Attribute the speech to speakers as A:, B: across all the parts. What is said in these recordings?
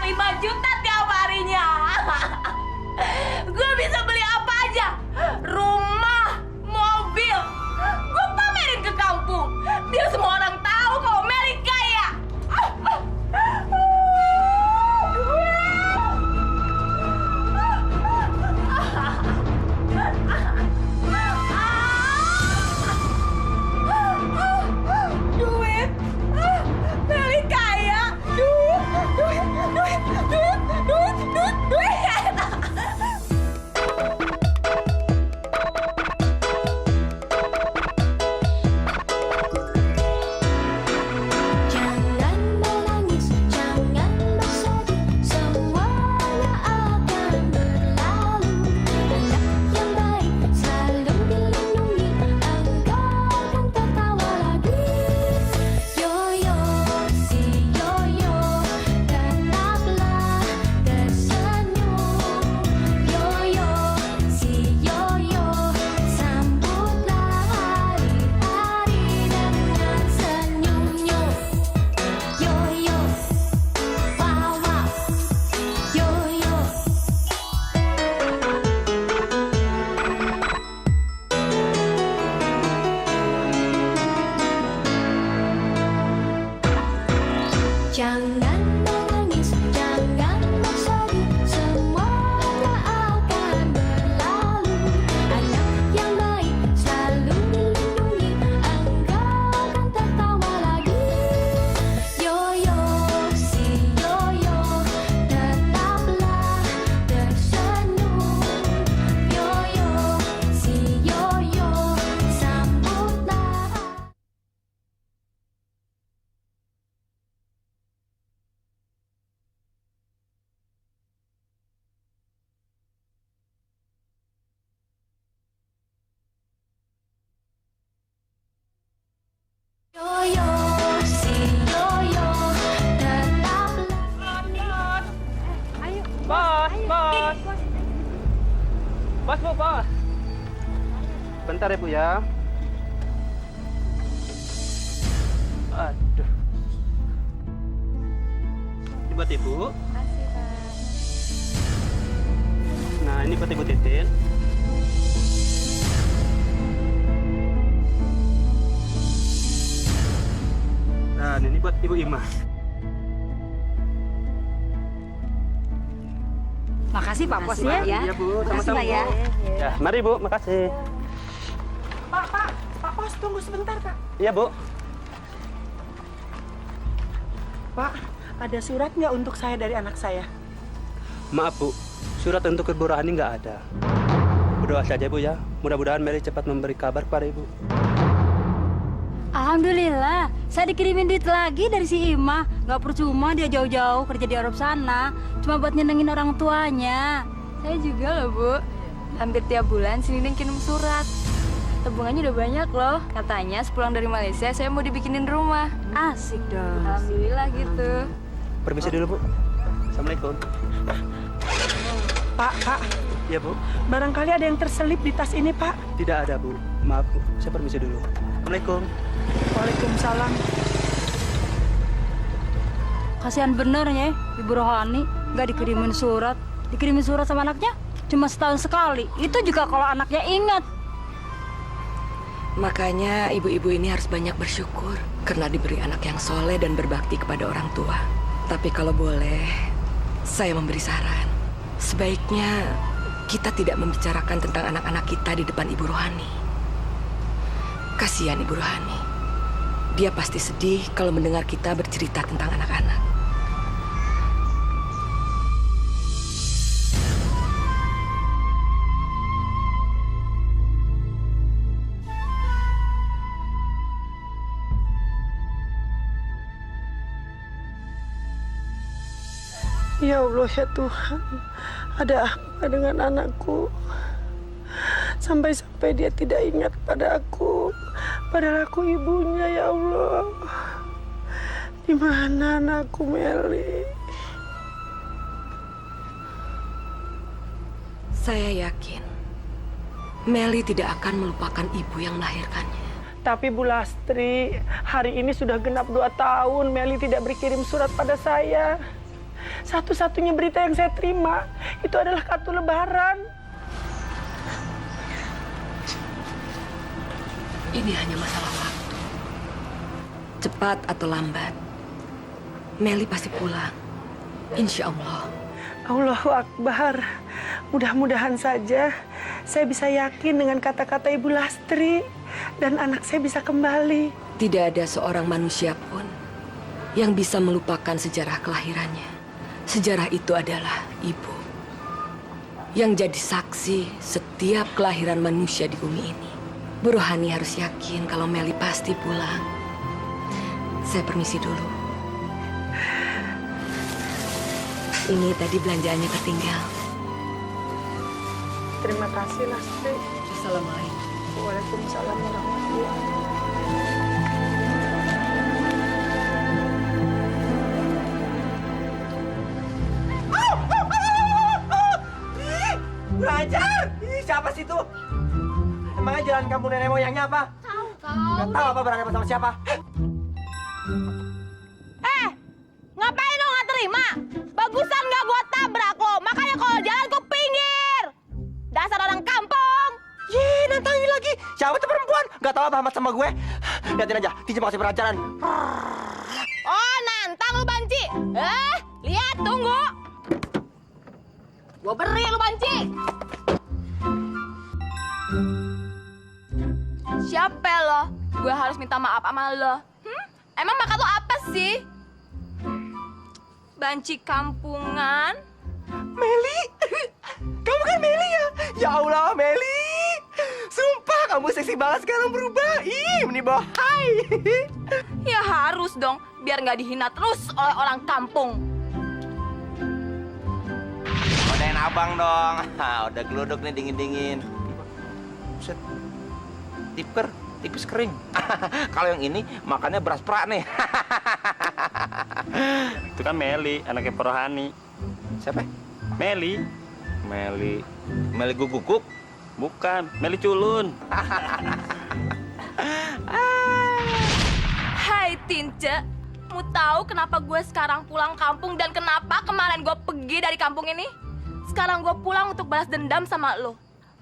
A: 5 juta tiap harinya. Gue bisa beli apa aja. Rumah, mobil. Gue pamerin ke kampung. Biar semua orang tahu kalau Meli kaya. Duit. Meli kaya. Duit.
B: Jangan menangis, jangan bersedih, semuanya akan berlalu. Anak yang baik selalu dilindungi, engkau akan tertawa lagi. Yoyo, si Yoyo, tetaplah tersenyum. Yoyo, si Yoyo, sambutlah hari-hari dengan senyumnya. Yoyo, wow wow, Yoyo. Jangan menangis, jangan bersedih, semuanya akan berlalu. Anak yang baik selalu dilindungi, engkau akan tertawa lagi. Yoyo, si Yoyo, tetaplah tersenyum. Yoyo, si Yoyo, sambutlah. Yoyo, si Yoyo, tetaplah.
C: Bos. Bentar ya, Bu ya. Aduh. Ini buat Ibu.
B: Makasih, Pak.
C: Nah, ini buat Ibu Titin. Dan ini buat Ibu Ima.
D: Makasih Pak Pos ya.
C: Iya, Bu. Sama-sama,
D: Pak, ya.
C: Bu. Ya, mari Bu, makasih.
E: Pak Pos, tunggu sebentar, Pak.
C: Iya, Bu.
E: Pak, ada surat nggak untuk saya dari anak saya?
C: Maaf, Bu. Surat untuk Ibu Rohani nggak ada. Berdoa saja, Bu ya. Mudah-mudahan Meli cepat memberi kabar kepada Ibu.
D: Alhamdulillah, saya dikirimin duit lagi dari si Ima. Nggak percuma dia jauh-jauh kerja di Arab sana. Cuma buat nyenengin orang tuanya.
F: Saya juga loh, Bu. Hampir tiap bulan si Nining kirim surat. Tabungannya udah banyak loh. Katanya sepulang dari Malaysia saya mau dibikinin rumah.
D: Asik dong.
F: Alhamdulillah gitu.
C: Permisi dulu, Bu. Assalamualaikum.
E: Pak,
C: Iya, Bu.
E: barangkali ada yang terselip di tas ini, Pak.
C: Tidak ada, Bu. Maaf, Bu. Saya permisi dulu. Assalamualaikum.
E: Waalaikumsalam.
D: Kasihan bener ya, Ibu Rohani. Nggak dikirimin surat. Dikirimin surat sama anaknya cuma setahun sekali. Itu juga kalau anaknya ingat.
G: Makanya ibu-ibu ini harus banyak bersyukur karena diberi anak yang soleh dan berbakti kepada orang tua. Tapi kalau boleh, saya memberi saran. Sebaiknya kita tidak membicarakan tentang anak-anak kita di depan Ibu Rohani. Kasihan Ibu Rohani. Dia pasti sedih kalau mendengar kita bercerita tentang anak-anak.
E: Ya Allah, ya Tuhan. Ada apa dengan anakku? Sampai-sampai dia tidak ingat pada aku. Padahal aku ibunya, ya Allah. Di mana anakku, Meli?
G: Saya yakin Meli tidak akan melupakan ibu yang melahirkannya.
E: Tapi Bu Lastri, hari ini sudah genap 2 tahun Meli tidak berkirim surat pada saya. Satu-satunya berita yang saya terima itu adalah kartu lebaran.
G: Ini hanya masalah waktu. Cepat atau lambat, Meli pasti pulang. Insya Allah.
E: Allahu Akbar. Mudah-mudahan saja saya bisa yakin dengan kata-kata Ibu Lastri dan anak saya bisa kembali.
G: Tidak ada seorang manusia pun yang bisa melupakan sejarah kelahirannya. Sejarah itu adalah ibu yang jadi saksi setiap kelahiran manusia di bumi ini. Bu Rohani harus yakin kalau Meli pasti pulang. Saya permisi dulu. Ini tadi belanjaannya tertinggal.
E: Terima kasih Lastri.
G: Assalamualaikum.
E: Waalaikumsalam warahmatullahi wabarakatuh.
H: Belajar! Ih, siapa sih itu? Emangnya jalan kampung nenek moyangnya apa? Nggak tahu apa berangkat sama siapa?
A: Ngapain lo nggak terima? Bagusan nggak gua tabrak lo, makanya kalau jalan ke pinggir. Dasar orang kampung.
H: Ye, nantangin lagi. Siapa tuh perempuan? Nggak tahu apa amat sama gue. Lihatin aja, Tinja mau kasih pelajaran.
A: Oh, nantang lu Banci. Lihat, tunggu. Gua beri lu Banci.
F: Siapa lo? Gue harus minta maaf sama lo. Emang bakat lo apa sih? Banci kampungan?
H: Meli, kamu kan Meli ya? Ya Allah, Meli. Sumpah, kamu seksi banget sekarang berubah. Ih, menibahai.
F: Ya harus dong, biar nggak dihina terus oleh orang kampung.
H: Kodain abang dong. Udah geluduk nih dingin-dingin. Buset. Tipker, tipis kering. Kalau yang ini makannya beras perak nih.
C: Itu kan Meli, anaknya Pak Rohani.
H: Siapa?
C: Meli.
H: Meli guguk.
C: Bukan, Meli culun.
F: Hai Tince, mau tahu kenapa gue sekarang pulang kampung dan kenapa kemarin gue pergi dari kampung ini? Sekarang gue pulang untuk balas dendam sama lo.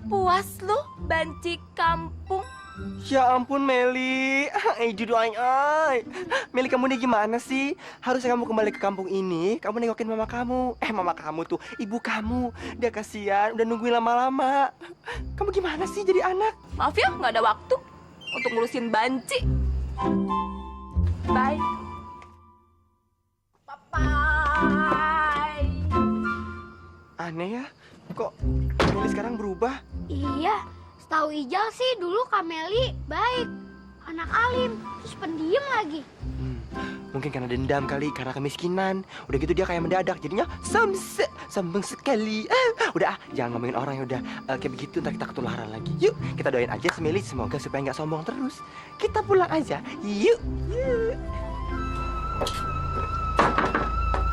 F: Puas lo, Banci kampung?
H: Ya ampun Meli, judul ay. Meli kamu nih gimana sih? Harusnya kamu kembali ke kampung ini, kamu nengokin mama kamu. Mama kamu tuh ibu kamu. Dia kasihan, udah nungguin lama-lama. Kamu gimana sih jadi anak?
F: Maaf ya, nggak ada waktu untuk ngurusin Banci. Bye. Bye.
H: Aneh ya, kok Meli sekarang berubah?
B: Iya, setahu Ijal sih dulu Kak Meli baik, anak alim, terus pendiam lagi.
H: Mungkin karena dendam kali, karena kemiskinan. Udah gitu dia kayak mendadak, jadinya sombong sekali. Udah jangan ngomongin orang ya udah. Kayak begitu ntar kita ketularan lagi. Yuk, kita doain aja si Meli semoga supaya nggak sombong terus. Kita pulang aja. Yuk.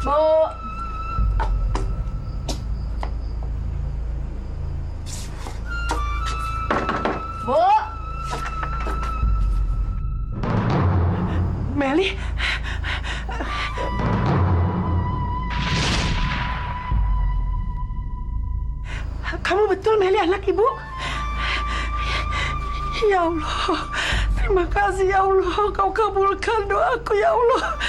F: Bu. Bu.
E: Meli, kamu betul Meli anak ibu? Ya Allah, terima kasih ya Allah, kau kabulkan doaku ya Allah.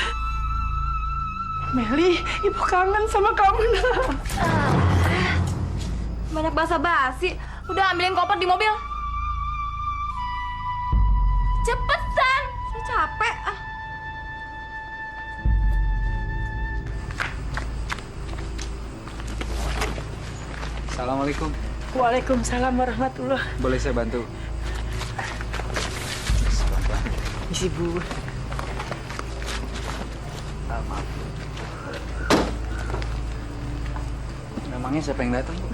E: Meli, ibu kangen sama kamu nak.
F: Banyak basa-basi. Udah ambilin koper di mobil. Cepetan, saya capek.
I: Assalamualaikum.
E: Waalaikumsalam warahmatullahi.
I: Boleh saya bantu?
H: Misi Bu.
I: Maaf. Memangnya siapa yang datang, Bu?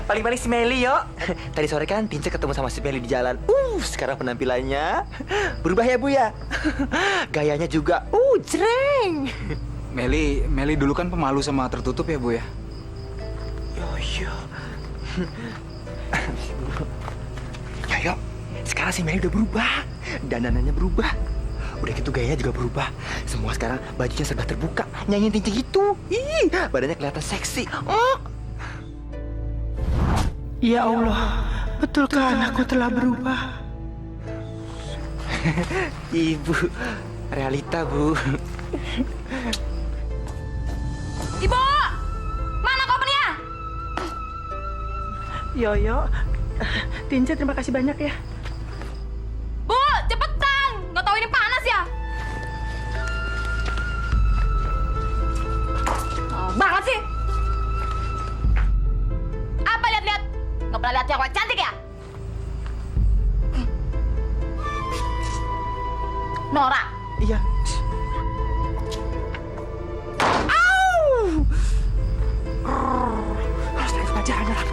H: Paling-paling si Meli yo. Tadi sore kan Tinja ketemu sama si Meli di jalan. Sekarang penampilannya berubah ya Bu ya. Gayanya juga jreng.
I: Meli dulu kan pemalu sama tertutup ya, Bu ya?
H: Yo. Yo. Sekarang si Meli udah berubah. Dandanannya berubah. Udah gitu gaya juga berubah. Semua sekarang bajunya serba terbuka, nyanyiin tinggi gitu. Ih, badannya kelihatan seksi. Oh.
E: Ya Allah, betulkah anakku telah berubah?
H: Ibu, realita Bu.
F: Ibu, mana kopernya?
E: Yoyo, Tinja terima kasih banyak ya.
F: Bu, cepetan. Nggak tahu ini panas ya? Banget sih. Apa lihat-lihat? Nggak pernah lihat cewek cantik ya? Nora.
H: Iya. Harus naik pelajarannya lah.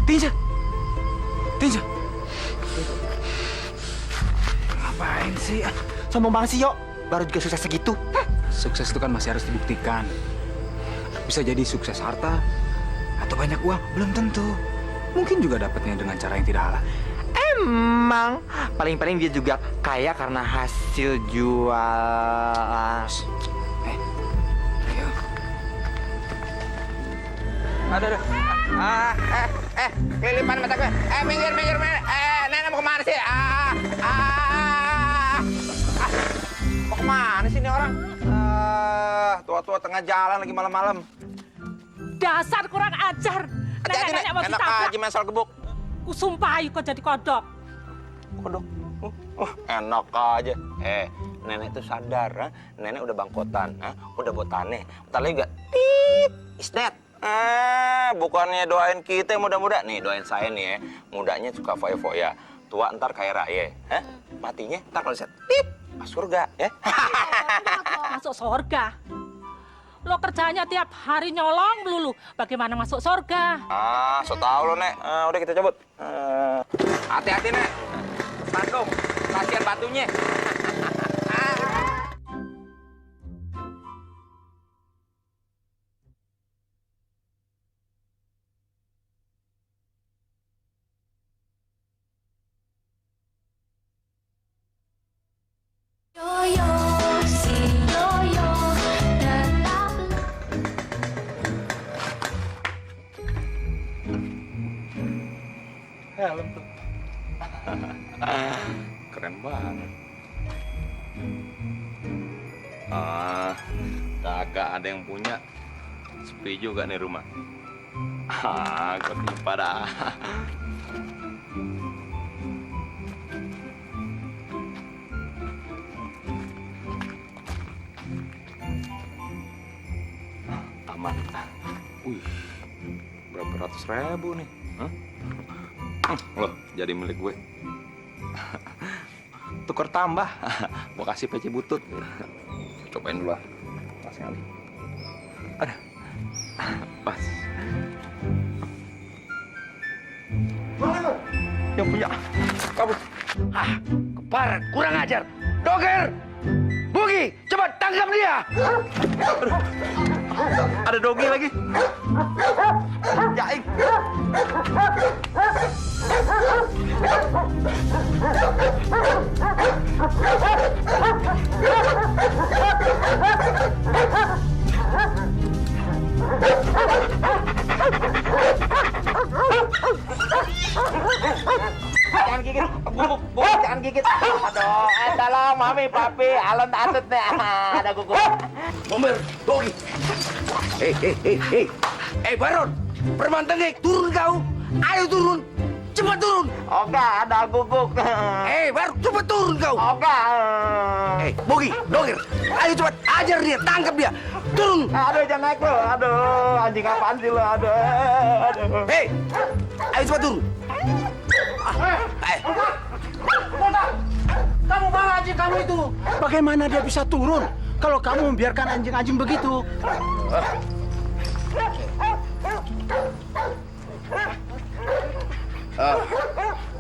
H: Tinja. Tinja. Ngapain sih? Sombong banget sih, Yo. Baru juga sukses segitu.
I: Sukses itu kan masih harus dibuktikan. Bisa jadi sukses harta atau banyak uang, belum tentu. Mungkin juga dapatnya dengan cara yang tidak halal.
H: Emang paling-paling dia juga kaya karena hasil jual.
I: Ayo.
J: Aduh. Kelilipan mata gue. Minggir. Nenek mau kemana sih? Mau kemana sih ini orang? Tua-tua tengah jalan lagi malam-malam.
E: Dasar kurang ajar. Nenek-nenek mau
J: enak
E: ditabrak.
J: aja main soal gebuk.
E: Kusumpah kok jadi kodok.
J: Kodok. Enak aja. Nenek tuh sadar, ha? Nenek udah bangkotan, ha? Udah botane. Bentar lagi juga, tit, isnet. Bukannya doain kita yang muda-muda. Nih, doain saya nih ya. Mudanya suka foya-foya. Tua ntar kayak raya. Ha? Matinya ntar kalau set, tit, masuk surga, ya.
E: Masuk surga. Lo kerjanya tiap hari nyolong melulu. Bagaimana masuk surga?
J: So tau lo, Nek. Udah kita cabut. Hati-hati, Nek. Bandung, kasihan batunya. Helm tuh. Keren banget. Kagak ada yang punya. Sepi juga nih rumah. Gue timpa dah. Aman. Wih, berapa ratus ribu nih? Hah? Loh, jadi milik gue. Tukar tambah. Gue kasih peci butut. Cobain dulu lah. Pas kali. Ada. Pas. Yang punya. Kabur.
H: Kepar, kurang ajar. Doger! Bugi, cepat tangkap dia!
J: Aduh. Ada dogi lagi. Jaing. Jangan gigit, guguk, jangan gigit. Aduh, tolong mami, papi, alon atut nih. Ada guguk.
H: Bomber, Dogi. Hei, Baron, perban tengik, turun kau. Ayo turun, cepat turun.
J: Oke, ada guguk.
H: Baron, cepat turun kau.
J: Oke.
H: Bogi, Doger, ayo cepat, ajar dia, tangkap dia. Turun.
J: Aduh, jangan naik lo. Aduh, anjing apaan sih lo? Aduh.
H: Ayo cepat turun.
E: Kamu bawa anjing kamu itu.
K: Bagaimana dia bisa turun kalau kamu membiarkan anjing-anjing begitu?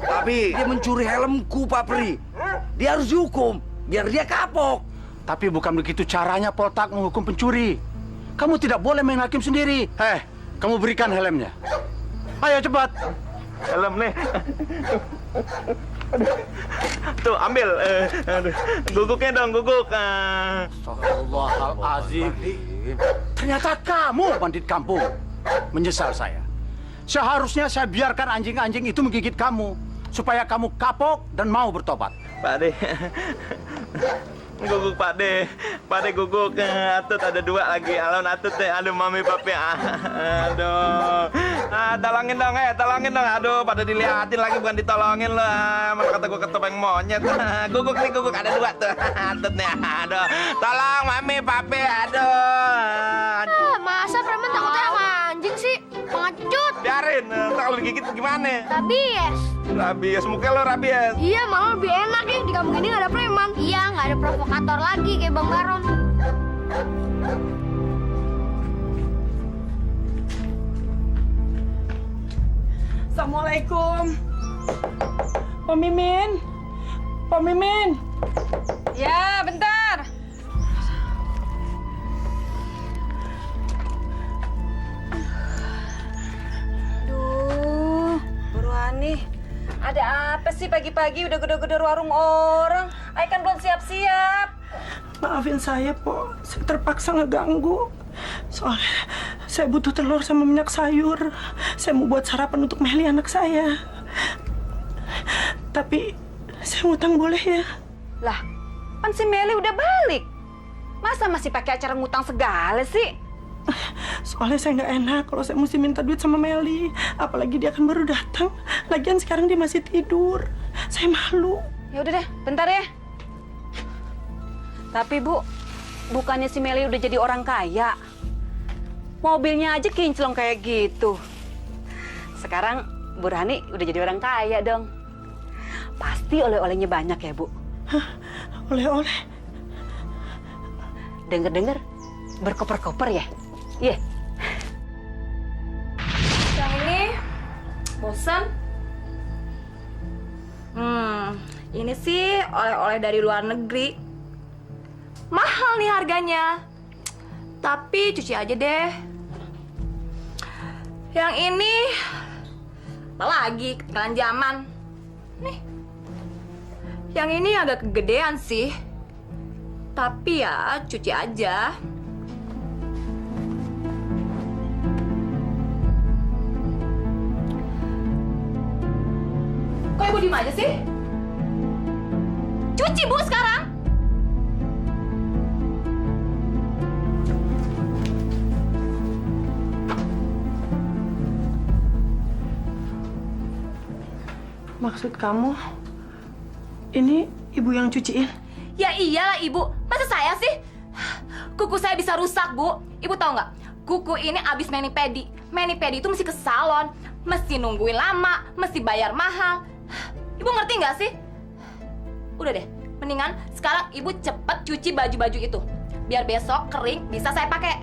H: Tapi dia mencuri helmku, Pak Pri. Dia harus dihukum, biar dia kapok.
K: Tapi bukan begitu caranya Poltak menghukum pencuri. Kamu tidak boleh main hakim sendiri. Kamu berikan helmnya. Ayo cepat.
J: Helm nih. Tuh, ambil. Aduh. Guguknya dong, guguk.
K: Astagfirullahaladzim. Ternyata kamu bandit kampung. Menyesal saya. Seharusnya saya biarkan anjing-anjing itu menggigit kamu. Supaya kamu kapok dan mau bertobat.
J: Pak De. Guguk Pak De. Pak De guguk. Atut ada 2 lagi. Alon atut deh. Aduh mami papi. Aduh. Tolongin dong, tolongin dong. Aduh, pada diliatin lagi bukan ditolongin lah. Mana kata gua ketopeng monyet. Guguk nih, guguk ada 2 tuh. Atut nih. Aduh. Tolong mami papi. Aduh.
B: Masa preman takutnya sama anjing sih? Pengecut.
J: Biarin. Ntar kalau digigit gimana?
B: Rabies.
J: Rabies. Muka lo rabies.
B: Iya, malah lebih enak ya. Di kampung ini nggak ada preman. Iya, nggak ada provokator lagi kayak Bang Baron.
E: Assalamualaikum. Pak Mimin. Pak Mimin.
D: Ya, bentar. Duh, Bu Ruhani, ada apa sih pagi-pagi udah gedor-gedor warung orang? Ay kan belum siap-siap.
E: Maafin saya, Po. Saya terpaksa ngeganggu. Soalnya saya butuh telur sama minyak sayur. Saya mau buat sarapan untuk Meli anak saya. Tapi saya ngutang boleh ya?
D: Lah, kan si Meli udah balik. Masa masih pakai acara ngutang segala sih?
E: Soalnya saya nggak enak kalau saya mesti minta duit sama Meli. Apalagi dia kan baru datang. Lagian sekarang dia masih tidur. Saya malu.
D: Ya udah deh, bentar ya. Tapi Bu, bukannya si Meli udah jadi orang kaya? Mobilnya aja kinclong kayak gitu. Sekarang Bu Rani udah jadi orang kaya dong. Pasti oleh-olehnya banyak ya, Bu?
E: Hah? Oleh-oleh?
D: Dengar-dengar berkoper-koper ya? Iya.
F: Yang ini bosan. Ini sih oleh-oleh dari luar negeri. Mahal nih harganya. Tapi cuci aja deh. Yang ini apa lagi ketinggalan zaman. Nih. Yang ini agak kegedean sih. Tapi ya cuci aja. Kok ibu diem aja sih? Cuci Bu sekarang.
E: Maksud kamu, ini ibu yang cuciin?
F: Ya iyalah ibu, masa saya sih? Kuku saya bisa rusak Bu. Ibu tahu nggak? Kuku ini abis mani-pedi. Mani-pedi itu mesti ke salon, mesti nungguin lama, mesti bayar mahal. Ibu ngerti nggak sih? Udah deh, mendingan sekarang ibu cepet cuci baju-baju itu. Biar besok kering bisa saya pakai.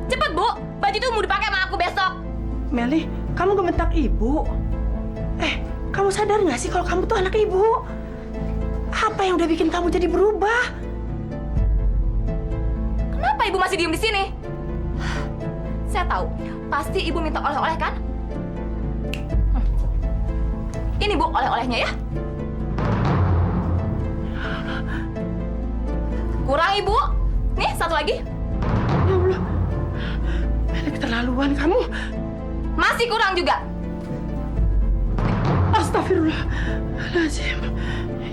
F: Cepet Bu, baju itu mau dipakai sama aku besok.
E: Meli, kamu gemetak ibu. Kamu sadar nggak sih kalau kamu tuh anak ibu? Apa yang udah bikin kamu jadi berubah?
F: Kenapa ibu masih diem di sini? Saya tahu, pasti ibu minta oleh-oleh kan? Ini Bu oleh-olehnya ya. Kurang Ibu. Nih satu lagi.
E: Ya Allah, Meli keterlaluan kamu.
F: Masih kurang juga.
E: Astagfirullahaladzim.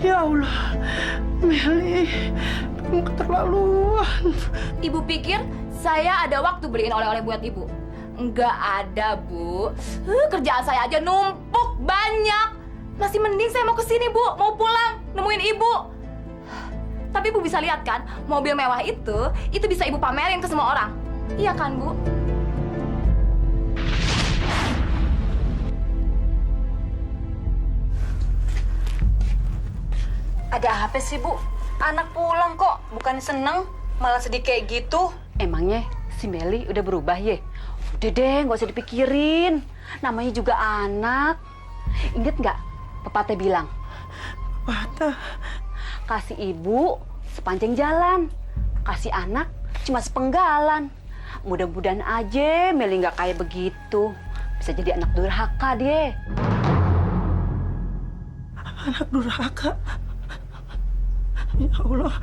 E: Ya Allah, Meli, kamu keterlaluan.
F: Ibu pikir saya ada waktu beliin oleh-oleh buat ibu? Enggak ada, Bu. Kerjaan saya aja numpuk banyak. Masih mending saya mau kesini, Bu. Mau pulang, nemuin ibu. Tapi ibu bisa lihat kan, mobil mewah itu bisa ibu pamerin ke semua orang. Iya kan, Bu?
D: Ada apa sih, Bu? Anak pulang kok, bukan seneng, malah sedih kayak gitu. Emangnya si Meli udah berubah ya? Udah deh, nggak usah dipikirin. Namanya juga anak. Ingat nggak, pepatah bilang?
E: Pepatah?
D: Kasih ibu sepanjang jalan, kasih anak cuma sepenggalan. Mudah-mudahan aja Meli nggak kayak begitu. Bisa jadi anak durhaka dia.
E: anak durhaka. Ya Allah,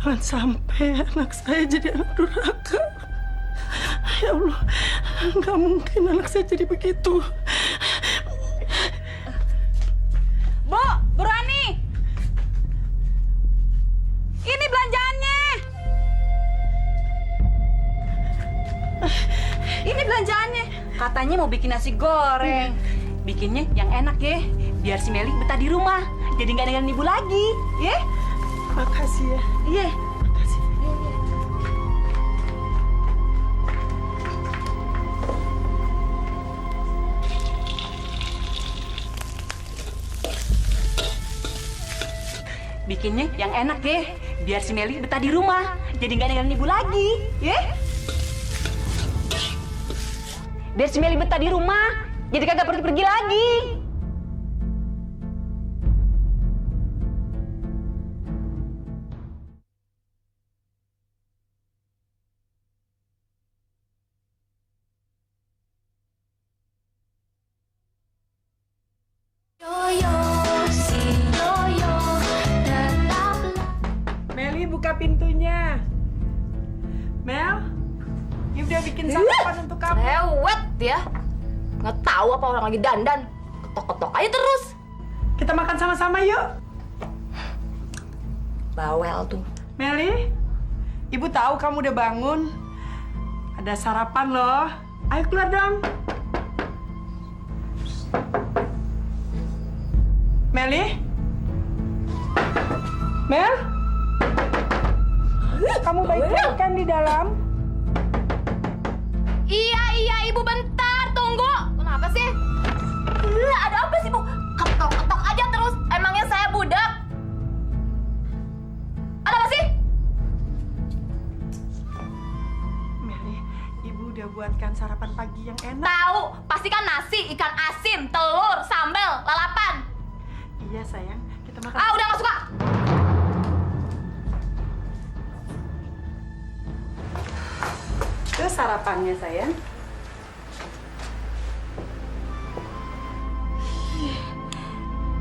E: jangan sampai anak saya jadi anak durhaka. Ya Allah, nggak mungkin anak saya jadi begitu.
D: Bu, Rani. Ini belanjaannya. Ini belanjaannya. Katanya mau bikin nasi goreng. Bikinnya yang enak ya, biar si Meli betah di rumah. Jadi nggak dengan ibu lagi, ya?
E: Makasih ya.
D: Iya.
E: Makasih.
D: Bikinnya yang enak ya, biar si Meli betah di rumah. Jadi nggak dengan ibu lagi, ya? Biar si Meli betah di rumah, jadi kagak pergi-pergi lagi.
E: Meli, buka pintunya. Mel, Ibu udah bikin sarapan untuk kamu.
F: Lewat ya. Nggak tahu apa orang lagi dandan. Ketok-ketok aja terus.
E: Kita makan sama-sama yuk.
F: Bawel tuh.
E: Meli, Ibu tahu kamu udah bangun. Ada sarapan loh. Ayo keluar dong. Meli? Mel? Kamu baik-baik kan di dalam?
F: Iya, Ibu bentar, tunggu. Kenapa sih? Ada apa sih, Bu? Ketok-ketok aja terus. Emangnya saya budak? Ada apa sih?
E: Meli, Ibu udah buatkan sarapan pagi yang enak.
F: Tahu, pastikan nasi, ikan asin, telur, sambal, lalapan.
E: Iya sayang, kita makan.
F: Ah, udah nggak suka.
E: Itu sarapannya sayang.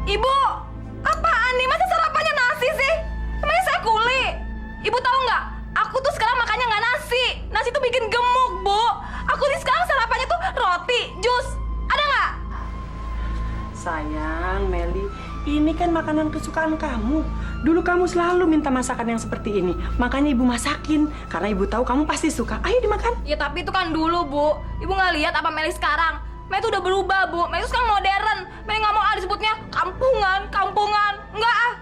F: Ibu, apaan nih? Masa sarapannya nasi sih? Emangnya saya kuli? Ibu tahu nggak? Aku tuh sekarang makannya nggak nasi. Nasi tuh bikin gemuk, Bu. Aku nih sekarang sarapannya tuh roti, jus. Ada nggak?
E: Sayang, Meli, ini kan makanan kesukaan kamu. Dulu kamu selalu minta masakan yang seperti ini. Makanya Ibu masakin. Karena Ibu tahu kamu pasti suka. Ayo dimakan.
F: Ya tapi itu kan dulu, Bu. Ibu nggak lihat apa Meli sekarang? Meli tuh udah berubah, Bu. Meli tuh sekarang modern. Meli nggak mau disebutnya kampungan. Nggak ah.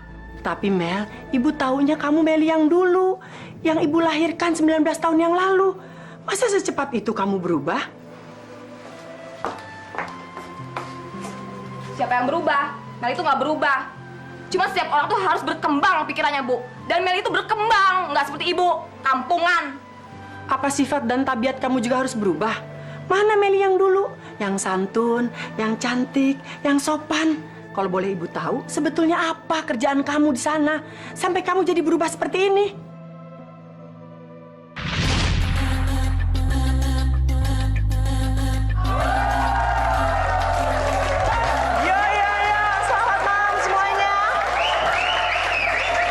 E: Tapi Mel, Ibu taunya kamu Meli yang dulu. Yang Ibu lahirkan 19 tahun yang lalu. Masa secepat itu kamu berubah?
F: Siapa yang berubah? Meli tuh nggak berubah. Cuma setiap orang tuh harus berkembang pikirannya, Bu. Dan Meli itu berkembang, nggak seperti Ibu, kampungan.
E: Apa sifat dan tabiat kamu juga harus berubah? Mana Meli yang dulu? Yang santun, yang cantik, yang sopan. Kalau boleh Ibu tahu, sebetulnya apa kerjaan kamu di sana? Sampai kamu jadi berubah seperti ini?
L: Yo, selamat malam semuanya.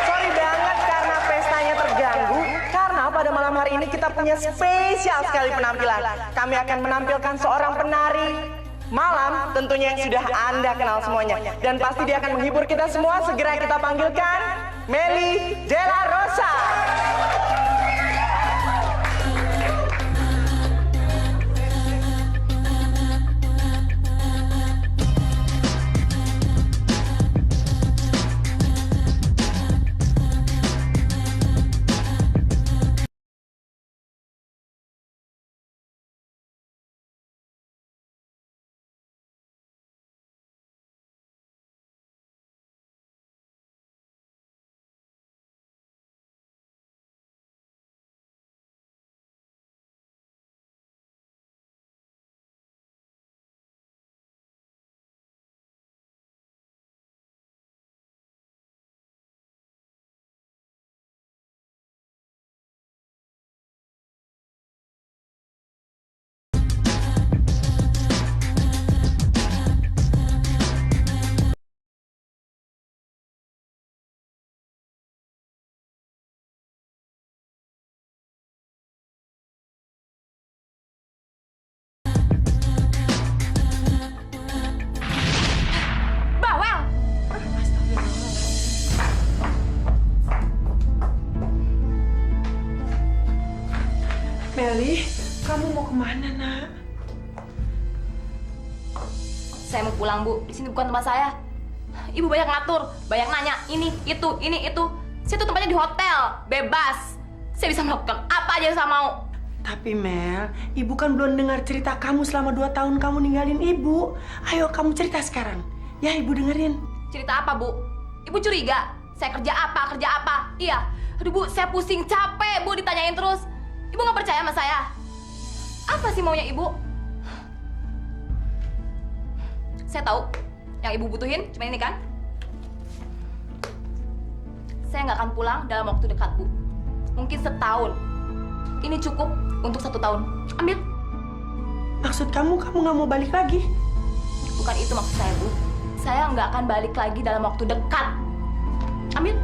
L: Sorry banget karena pestanya terganggu. Karena pada malam hari ini kita punya spesial sekali penampilan. Kami akan menampilkan seorang penari malam tentunya yang sudah Anda kenal semuanya. Dan pasti dia akan menghibur kita semua. Segera kita panggilkan Meli Della Rosa.
E: Meli, kamu mau kemana, nak?
F: Saya mau pulang, Bu. Di sini bukan tempat saya. Ibu banyak ngatur, banyak nanya, ini, itu. Saya tuh tempatnya di hotel, bebas. Saya bisa melakukan apa aja yang saya mau.
E: Tapi Mel, ibu kan belum dengar cerita kamu selama 2 tahun kamu ninggalin ibu. Ayo kamu cerita sekarang. Ya, ibu dengerin.
F: Cerita apa, Bu? Ibu curiga? Saya kerja apa? Iya. Aduh, Bu, saya pusing, capek, Bu, ditanyain terus. Ibu nggak percaya sama saya? Apa sih maunya Ibu? Saya tahu yang Ibu butuhin cuma ini kan? Saya nggak akan pulang dalam waktu dekat, Bu. Mungkin setahun. Ini cukup untuk 1 tahun. Ambil.
E: Maksud kamu nggak mau balik lagi?
F: Bukan itu maksud saya, Bu. Saya nggak akan balik lagi dalam waktu dekat. Ambil.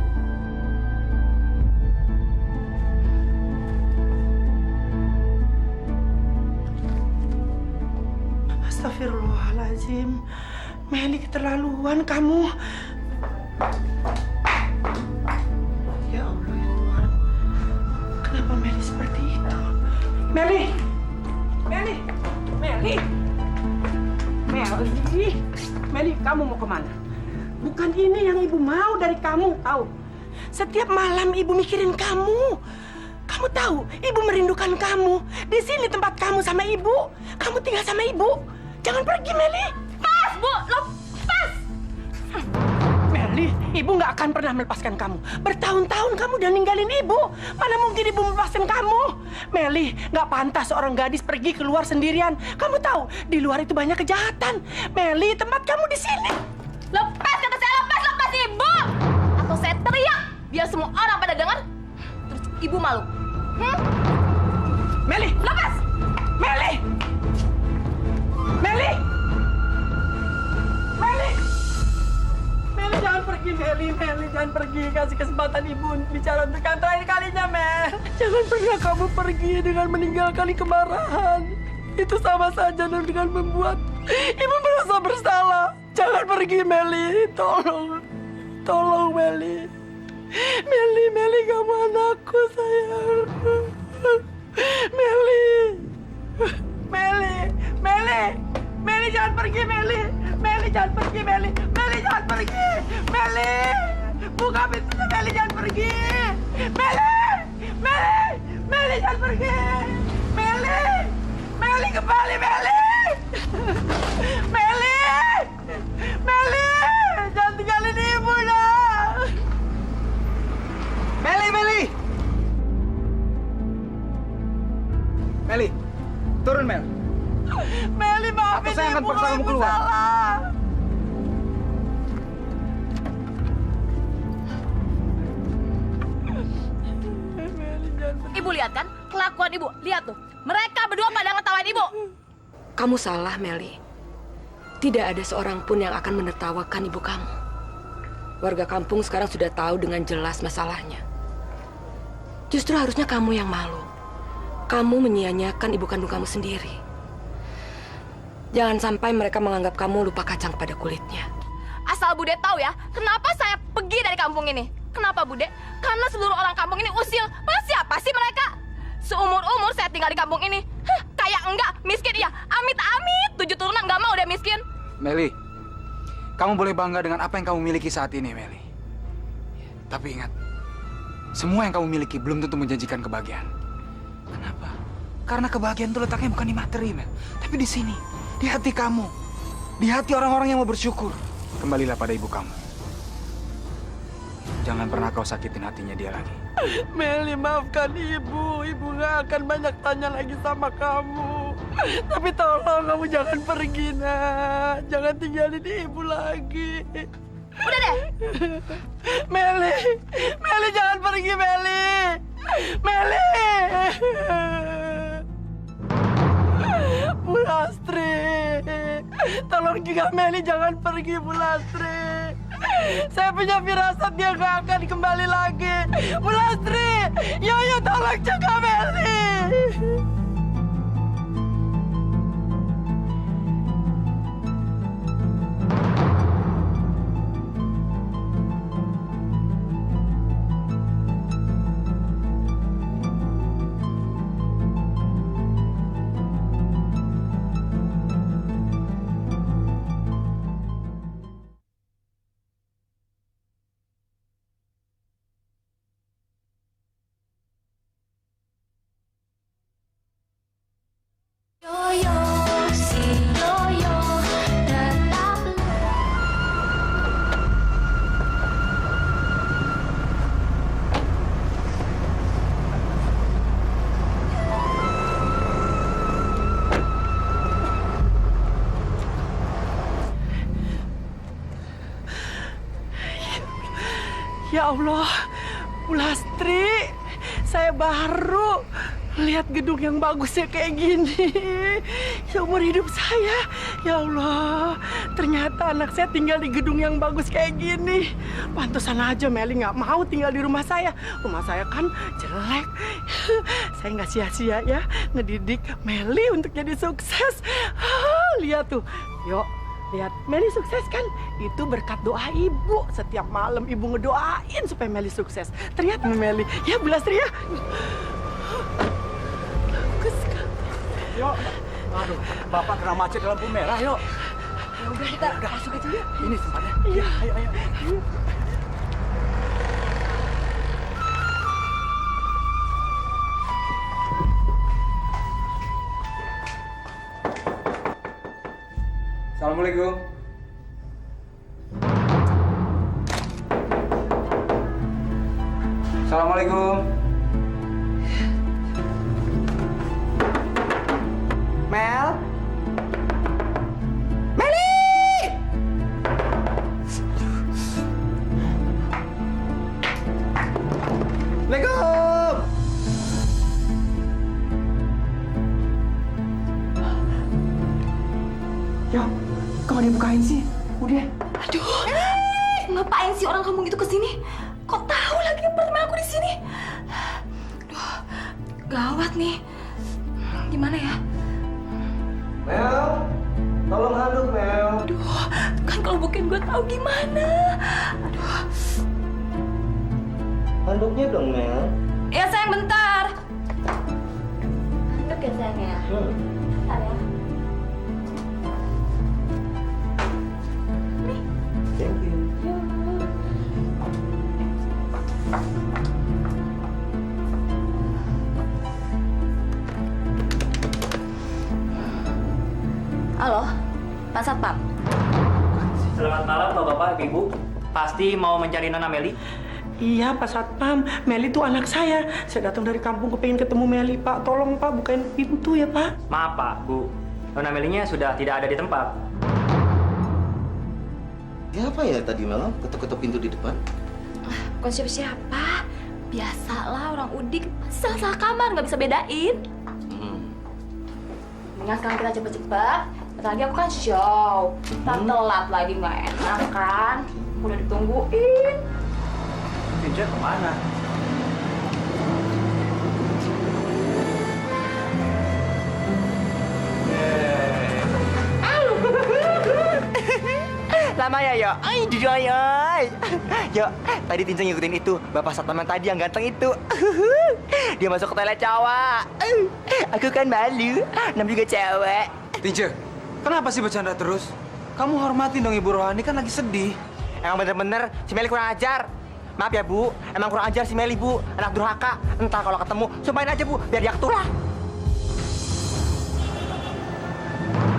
E: Astagfirullahaladzim. Meli, keterlaluan kamu. Ya Allah, ya Tuhan. Kenapa Meli seperti itu? Meli! Meli, kamu mau kemana? Bukan ini yang ibu mau dari kamu, tahu? Setiap malam ibu mikirin kamu. Kamu tahu, ibu merindukan kamu. Di sini tempat kamu sama ibu. Kamu tinggal sama ibu. Jangan pergi, Meli.
F: Pas, Bu! Lepas!
E: Meli, ibu nggak akan pernah melepaskan kamu. Bertahun-tahun kamu udah ninggalin ibu. Mana mungkin ibu melepaskan kamu? Meli, nggak pantas seorang gadis pergi keluar sendirian. Kamu tahu, di luar itu banyak kejahatan. Meli, tempat kamu di sini.
F: Lepas, kata saya, lepas Ibu! Atau saya teriak, biar semua orang pada dengar. Terus Ibu malu.
E: Meli!
F: Lepas!
E: Meli! Meli! Meli! Meli, jangan pergi, Meli. Meli, jangan pergi. Kasih kesempatan ibu untuk bicara untuk yang terakhir kalinya, Mel. Jangan pernah kamu pergi dengan meninggalkan kemarahan. Itu sama saja dengan membuat ibu merasa bersalah. Jangan pergi, Meli. Tolong. Tolong, Meli. Meli, kamu anakku, sayang. Meli, jangan pergi, Meli. Meli, jangan pergi, Meli. Meli, jangan pergi. Meli, buka pintunya, Meli, jangan pergi. Meli, jangan pergi. Meli, kembali, Meli. Meli, jangan tinggalin ibu, nak.
I: Meli, turun Mel.
E: Meli, maafin
I: Atau saya akan
E: ibu,
I: paksa kamu
E: ibu
I: keluar.
E: salah.
F: Ibu lihat kan? Kelakuan Ibu. Lihat tuh. Mereka berdua pada ngetawain Ibu.
G: Kamu salah, Meli. Tidak ada seorang pun yang akan menertawakan ibu kamu. Warga kampung sekarang sudah tahu dengan jelas masalahnya. Justru harusnya kamu yang malu. Kamu menyia-nyiakan ibu kandung kamu sendiri. Jangan sampai mereka menganggap kamu lupa kacang pada kulitnya.
F: Asal Bude tahu ya, kenapa saya pergi dari kampung ini? Kenapa, Bude? Karena seluruh orang kampung ini usil. Mas, siapa sih mereka? Seumur-umur saya tinggal di kampung ini. Kaya enggak, miskin iya. Amit-amit, 7 turunan nggak mau udah miskin.
I: Meli, kamu boleh bangga dengan apa yang kamu miliki saat ini, Meli. Tapi ingat, semua yang kamu miliki belum tentu menjanjikan kebahagiaan. Kenapa? Karena kebahagiaan itu letaknya bukan di materi, Mel. Tapi di sini, di hati kamu. Di hati orang-orang yang mau bersyukur. Kembalilah pada ibu kamu. Jangan pernah kau sakitin hatinya dia lagi.
E: Meli, maafkan ibu. Ibu nggak akan banyak tanya lagi sama kamu. Tapi tolong kamu jangan pergi, nak. Jangan tinggalin ibu lagi.
F: Udah deh.
E: Meli, jangan pergi, Meli. Bu Lastri, tolong juga Meli jangan pergi, Bu Lastri. Saya punya firasat dia nggak akan kembali lagi. Bu Lastri, Yoyo tolong jaga Meli. Ya Allah, Bu Lastri, saya baru lihat gedung yang bagusnya kayak gini seumur hidup saya. Ya Allah, ternyata anak saya tinggal di gedung yang bagus kayak gini. Pantesan aja Meli nggak mau tinggal di rumah saya. Rumah saya kan jelek. Saya nggak sia-sia ya ngedidik Meli untuk jadi sukses. Lihat tuh, yuk. Lihat, Meli sukses kan? Itu berkat doa ibu. Setiap malam ibu ngedoain supaya Meli sukses. Ternyata Meli, ya Bu Lastri ya. Bagus sekali.
K: Yuk. Aduh, Bapak kena macet di lampu merah, yuk.
G: Ya udah kita masuk aja yuk.
K: Ini tempatnya.
E: Iya.
K: Ayo, ayo. Ayo.
I: Assalamualaikum. Assalamualaikum.
L: Mel? Meli! Assalamualaikum!
E: Yo, kok dibukain sih? Udah.
F: Aduh, ngapain sih orang kampung itu kesini? Kok tahu lagi apartemen aku di sini? Aduh, gawat nih. Gimana ya?
L: Mel, tolong handuk Mel.
F: Aduh, kan kalau bukan gue tahu gimana. Aduh.
L: Handuknya dong Mel.
F: Ya sayang bentar. Handuk ya sayang ya. Bentar ya.
L: Thank you.
F: Halo, Pak Satpam.
M: Selamat malam Bapak-Bapak, Ibu. Pasti mau mencari Nona Meli?
E: Iya Pak Satpam, Meli itu anak saya. Saya datang dari kampung kepengen ketemu Meli Pak. Tolong Pak bukain pintu ya Pak.
M: Maaf Pak, Bu. Nona Melinya sudah tidak ada di tempat.
J: Siapa ya tadi malam ketuk-ketuk pintu di depan?
F: Bukan siapa-siapa. Biasalah orang udik. Salah kamar, nggak bisa bedain. Mendingan sekarang kita cepet-cepet. Bentar lagi aku kan show. Ntar telat lagi nggak enak kan. Udah ditungguin.
K: Tinja kemana?
H: Lama ya, Yo. Ay, jujur ya. Yo, tadi Tinja ngikutin itu. Bapak Satpam tadi yang ganteng itu. Dia masuk ke toilet cowok. Aku kan malu. Namanya juga cewek.
I: Tinja, kenapa sih bercanda terus? Kamu hormatin dong Ibu Rohani, kan lagi sedih.
H: Emang bener-bener si Meli kurang ajar. Maaf ya, Bu. Emang kurang ajar si Meli, Bu. Anak durhaka. Entar kalau ketemu, sumpahin aja, Bu. Biar dia ketulah.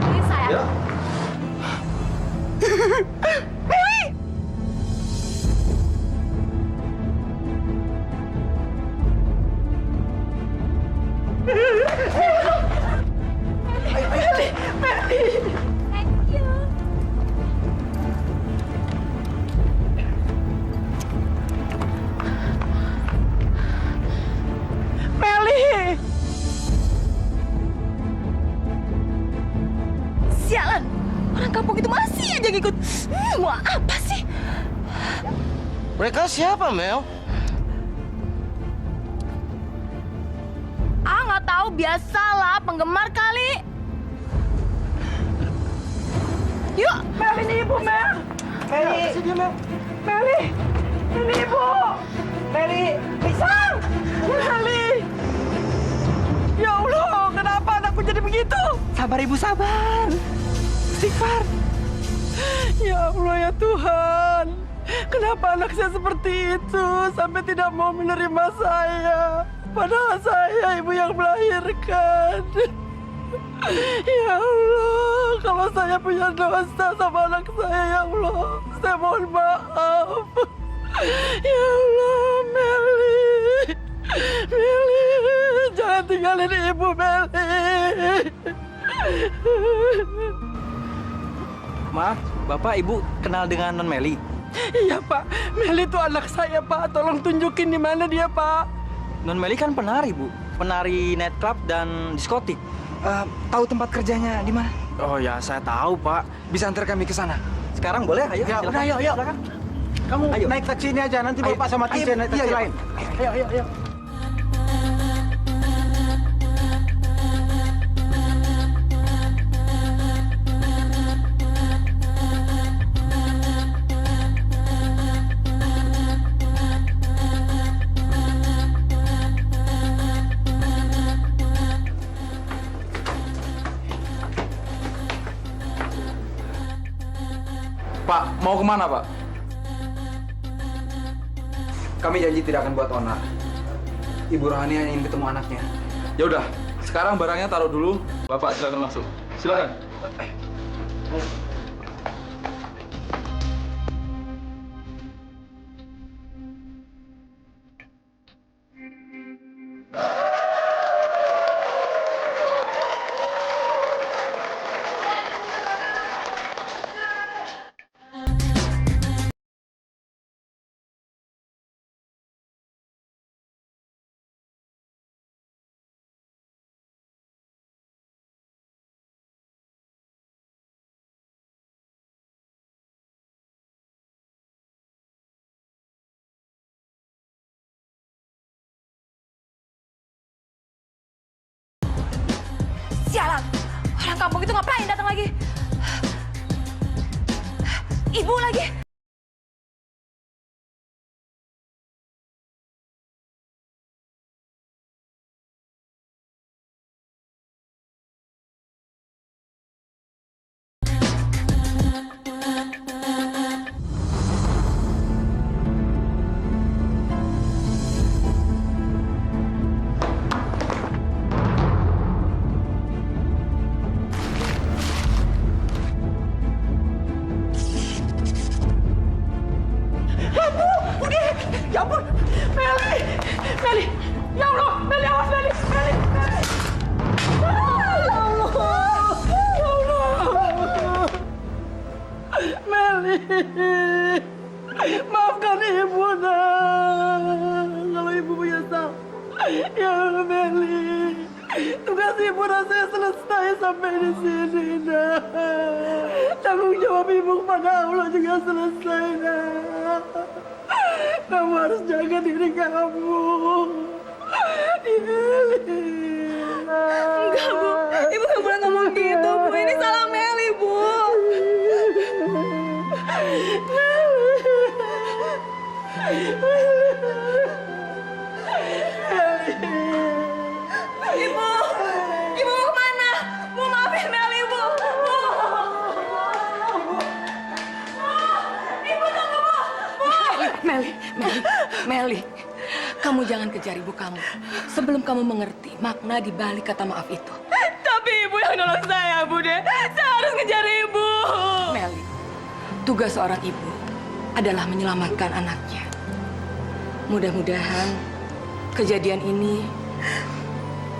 F: Ini saya.
J: Ya.
H: Meli!
F: Thank you.
E: Meli!
F: Sialan, orang kampung itu masih aja ngikut. Mau apa sih?
J: Mereka siapa, Mel?
F: Ah, nggak tahu, biasalah penggemar kali. Yuk,
E: Mel, ini ibu Mel. Meli, Mel. Meli, ini ibu. Meli, pisang. Meli. Ya Allah, kenapa anakku jadi begitu?
H: Sabar, Ibu, sabar.
E: Istighfar. Ya Allah ya Tuhan. Kenapa anak saya seperti itu sampai tidak mau menerima saya? Padahal saya ibu yang melahirkan. Ya Allah, kalau saya punya dosa sama anak saya, ya Allah, saya mohon maaf. Ya Allah, Meli. Meli, jangan tinggalin ibu, Meli.
I: Maaf, Bapak Ibu kenal dengan Non Meli?
E: Iya Pak, Meli itu anak saya Pak. Tolong tunjukin di mana dia Pak.
H: Non Meli kan penari, Bu. Penari nightclub dan diskotik.
I: Tahu tempat kerjanya di mana? Oh ya, saya tahu Pak. Bisa antar kami ke sana.
H: Sekarang boleh? Ayo.
K: Ya,
H: silakan.
K: udah, ayo.
H: Silakan.
K: Kamu
H: Ayo.
K: naik taksi ini aja, nanti
H: Ayo.
K: Bapak sama Tisha naik taksi
H: Iya,
K: lain. Ayo.
I: Pak, mau kemana Pak? Kami janji tidak akan buat onar. Ibu Rohani hanya ingin ketemu anaknya.
N: Ya udah, sekarang barangnya taruh dulu. Bapak silakan masuk. Silakan.
F: Sialan, orang kampung itu ngapain datang lagi? Ibu lagi.
E: Ya ampun, Meli. Ya Allah, Meli, awas Meli. Ya Allah. Meli, maafkan ibu kalau ibu punya salah. Ya Allah, Meli. Tugas ibu rasanya selesai sampai di sini, nah. Tanggung jawab ibu kepada Allah juga selesai, nah. Kamu harus jaga diri kamu.
F: Enggak, Bu. Ibu nggak boleh ngomong gitu, Bu. Ini salah Meli, Bu. Ibu mau kemana? Mau maafin Meli, Bu. Ibu tunggu, Bu.
G: Meli, kamu jangan kejar ibu kamu sebelum kamu mengerti makna di balik kata maaf itu.
F: Tapi ibu yang nolong saya, Bude. Saya harus ngejar ibu.
G: Meli, tugas seorang ibu adalah menyelamatkan anaknya. Mudah-mudahan kejadian ini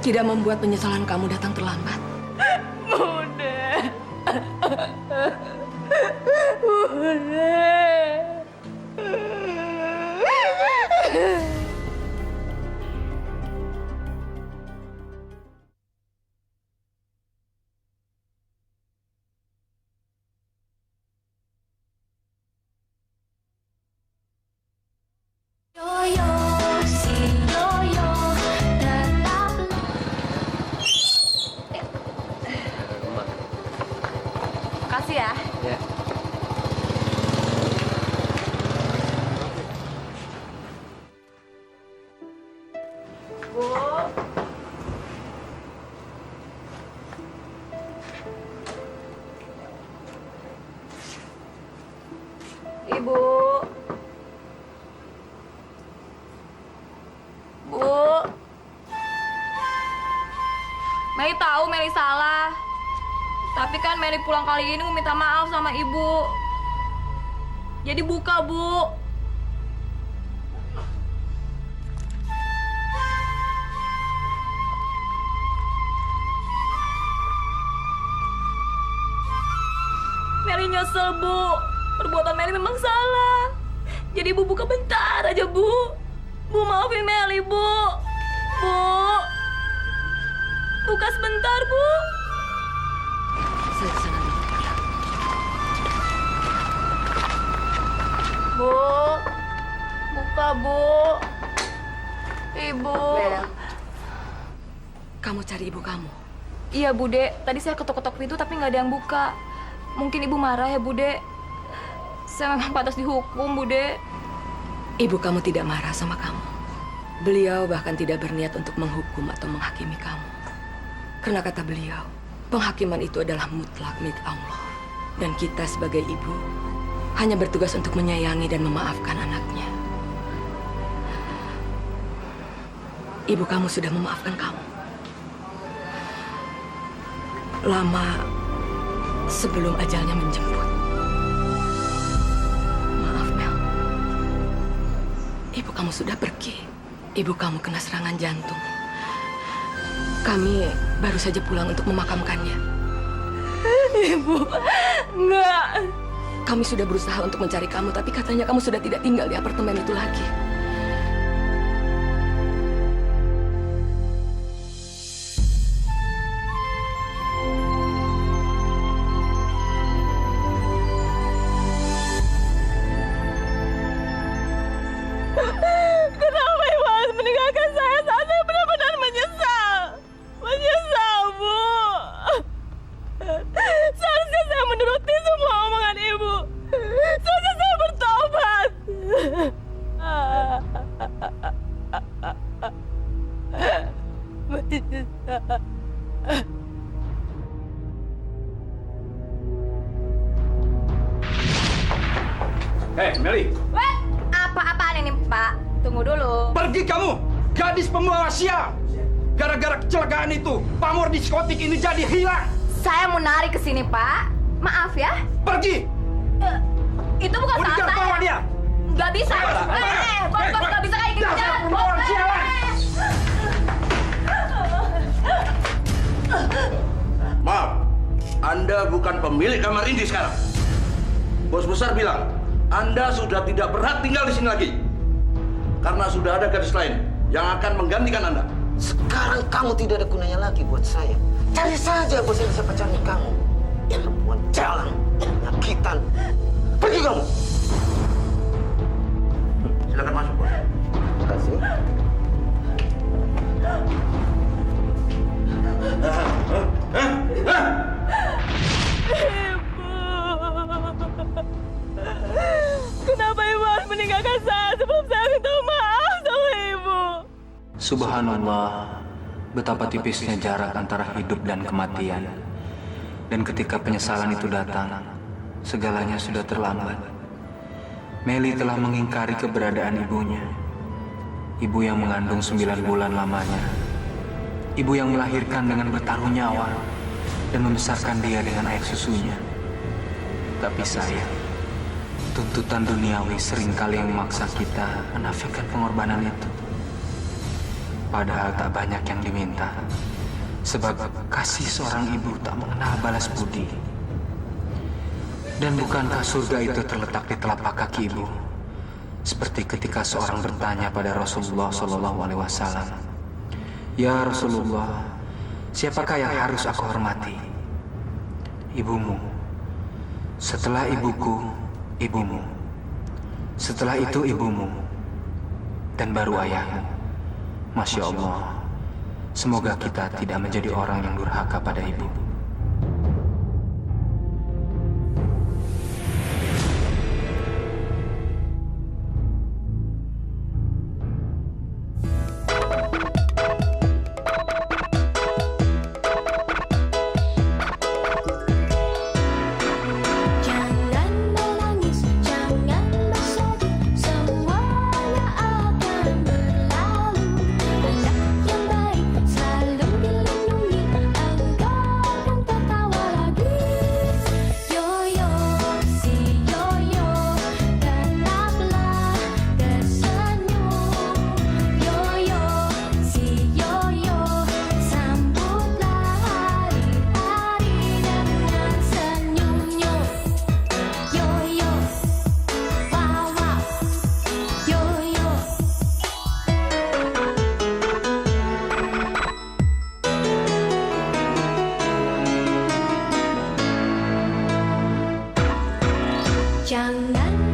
G: tidak membuat penyesalan kamu datang terlambat.
F: Bude. Bude. Makasih ya.
H: Ya.
F: Bu. Ibu. Bu. Meli tahu Meli salah. Tapi kan Meli pulang kali ini minta maaf sama ibu. Jadi buka, Bu. Meli nyesel, Bu. Perbuatan Meli memang salah. Jadi ibu buka bentar aja, Bu. Bu maafin Meli, Bu. Bu. Buka sebentar, Bu.
G: Saya kesana dulu.
F: Bu. Buka, Bu. Ibu.
G: Mel, kamu cari ibu kamu.
F: Iya, Bude. Tadi saya ketok-ketok pintu tapi nggak ada yang buka. Mungkin ibu marah ya, Bude. Saya memang pantas dihukum, Bude.
G: Ibu kamu tidak marah sama kamu. Beliau bahkan tidak berniat untuk menghukum atau menghakimi kamu. Karena kata beliau, penghakiman itu adalah mutlak milik Allah. Dan kita sebagai ibu hanya bertugas untuk menyayangi dan memaafkan anaknya. Ibu kamu sudah memaafkan kamu. Lama sebelum ajalnya menjemput. Maaf, Mel. Ibu kamu sudah pergi. Ibu kamu kena serangan jantung. Kami baru saja pulang untuk memakamkannya.
F: Ibu, enggak.
G: Kami sudah berusaha untuk mencari kamu, tapi katanya kamu sudah tidak tinggal di apartemen itu lagi.
F: Kenapa ibu harus meninggalkan saya saat saya benar-benar menyesal? Menyesal, Bu. Seharusnya saya menuruti semua omongan ibu. Seharusnya saya bertobat. Menyesal.
K: Hei, Meli.
F: Weh, apa-apaan ini, Pak? Tunggu dulu.
K: Pergi kamu, gadis pembawa sial. Gara-gara kecelakaan itu, pamor diskotik ini jadi hilang.
F: Saya mau narik ke sini, Pak. Maaf ya.
K: Pergi.
F: Itu bukan
K: Udah
F: salah saya.
K: bawa dia.
F: Nggak bisa. Bapak nggak bisa kayak gitu.
K: Dasar pembawa sialan.
O: Maaf, Anda bukan pemilik kamar ini sekarang. Bos besar bilang, Anda sudah tidak berhak tinggal di sini lagi. Karena sudah ada gadis lain yang akan menggantikan Anda.
J: Sekarang kamu tidak ada gunanya lagi buat saya. Cari saja bos yang bisa pacarin kamu. Yang perempuan jalan, penyakitan. Pergi kamu.
O: Silakan masuk, bos.
J: Terima kasih.
F: Kenapa ibu harus meninggalkan saya sebelum saya minta maaf sama ibu?
I: Subhanallah, betapa tipisnya jarak antara hidup dan kematian. Dan ketika penyesalan itu datang, segalanya sudah terlambat. Meli telah mengingkari keberadaan ibunya. Ibu yang mengandung 9 bulan lamanya. Ibu yang melahirkan dengan bertaruh nyawa dan membesarkan dia dengan air susunya. Tapi sayang, tuntutan duniawi seringkali memaksa kita menafikan pengorbanan itu. Padahal tak banyak yang diminta, sebab kasih seorang ibu tak mengenal balas budi. Dan bukankah surga itu terletak di telapak kaki ibu? Seperti ketika seorang bertanya pada Rasulullah SAW, "Ya Rasulullah, siapakah yang harus aku hormati?" "Ibumu. Setelah ibuku, ibumu. Setelah itu ibumu. Dan baru ayahmu." Masya Allah, semoga kita tidak menjadi orang yang durhaka pada ibu.
P: Jangan menangis, jangan bersedih, semuanya akan berlalu. Anak yang baik selalu dilindungi, engkau Jangan